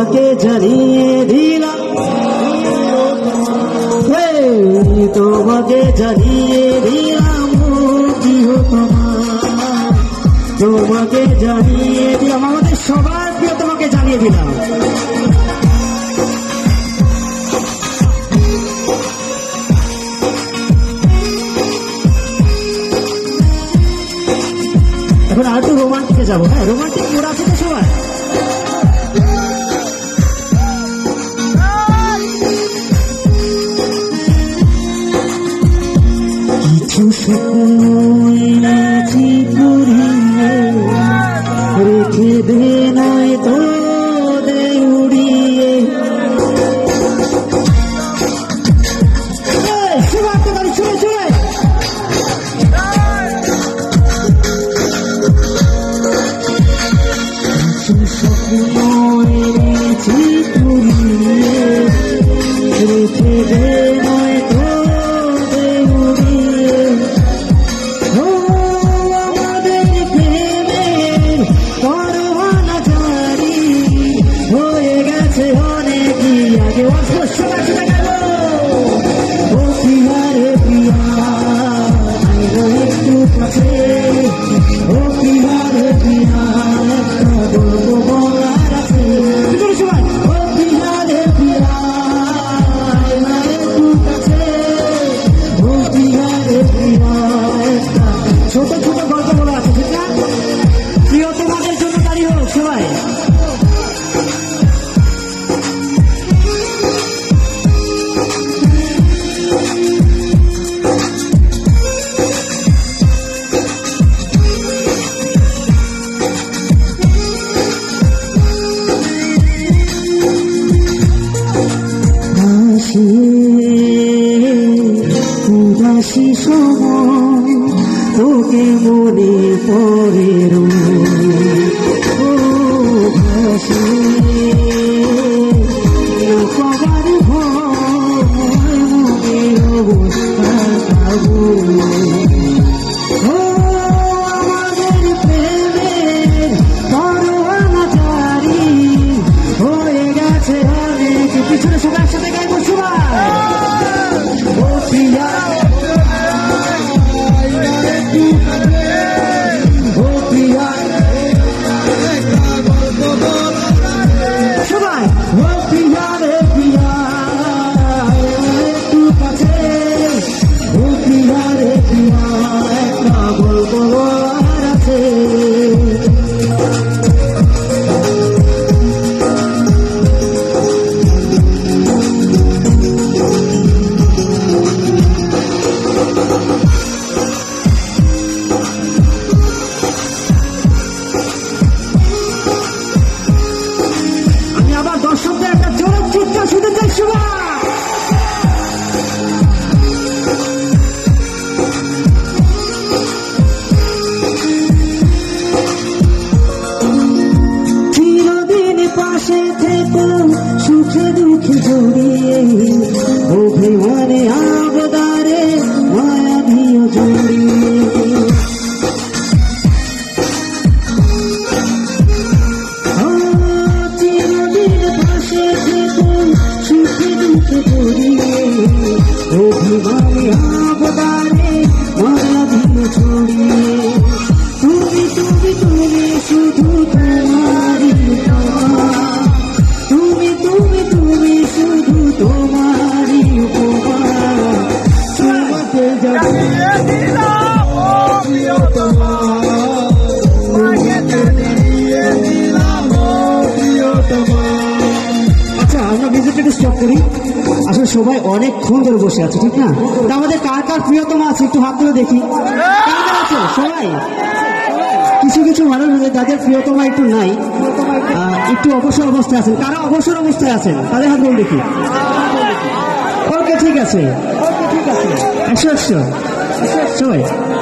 তোমাকে জানিয়ে দিলাম, তোমাকে জানিয়ে দিলাম প্রিয় তোমার, তোমাকে জানিয়ে দিলাম, আমাদের সবার প্রিয় তোমাকে জানিয়ে দিলাম। এখন আর একটু রোমান্টিকে যাবো। হ্যাঁ, রোমান্টিক মোড় আছে তো সবাই? কিছু শুনেছি পুরিয়ে রেখে দে নয় তো দে উড়িয়ে। শুনতে পারি, শুনে শুনে শুনেছি পুরিয়ে রেখে দে নয় তো দে উড়িয়ে। ও আমাদের প্রেমের পরোয়ানা জারি হয়ে গেছে অনেকই আগে। ও প্রিয়া রে প্রিয়া একটু কাছে, ও প্রিয়া রে প্রিয়া একটা বলবো বলার আছে। ও প্রিয়া রে প্রিয়া একটু কাছে, ও প্রিয়া রে প্রিয়া একটা ছোট ছোট গল্প বলা আছে, ঠিক না? প্রিয় তোমাদের জন্য দাঁড়িয়ে হোক সবাই। উদাসী সময় তোকে মনে পড়ে ভাসে কবার মনের অবস্থা আমাদের প্রেমের পরোয়ানা জারি হয়ে গেছে অনেক। পিছনে সবাই একসাথে গাইব সবাই। ও প্রিয়া সবাই, ও প্রিয়া রে প্রিয়া একটু কাছে, ও প্রিয়া রে প্রিয়া একটা গল্প বলার আছে। দর্শকদের একটা জোরে চিৎকার শুনতে চাই সবাই। চিরদিন পাশে থেকো সুখে দুঃখে জড়িয়ে, অভিমানে আবদারে মায়া দিও জড়িয়ে। অভিমানে আবদারে মায়া দিও ছড়িয়ে। তুমি তুমি তুমি শুধু তোমারই উপমা, তুমি তুমি তুমি শুধু তোমারই উপমা। তোমাকে জানিয়ে দিলাম ও প্রিয়তমা, তোমাকে জানিয়ে দিলাম ও প্রিয়তমা। আচ্ছা, আমরা ভিডিওটাকে স্টপ করি। আসলে সবাই অনেকক্ষণ ধরে বসে আছে, ঠিক না? তা আমাদের কার কার প্রিয়তমা আছে একটু হাত তুলে দেখি। আছে সবাই? কিছু কিছু মানুষ যাদের প্রিয়তমা একটু নাই, একটু অবসর অবস্থায় আছেন। কারা অবসর অবস্থায় আছেন তাদের হাত বলে দেখি। ওকে, ঠিক আছে, 100 সবাই।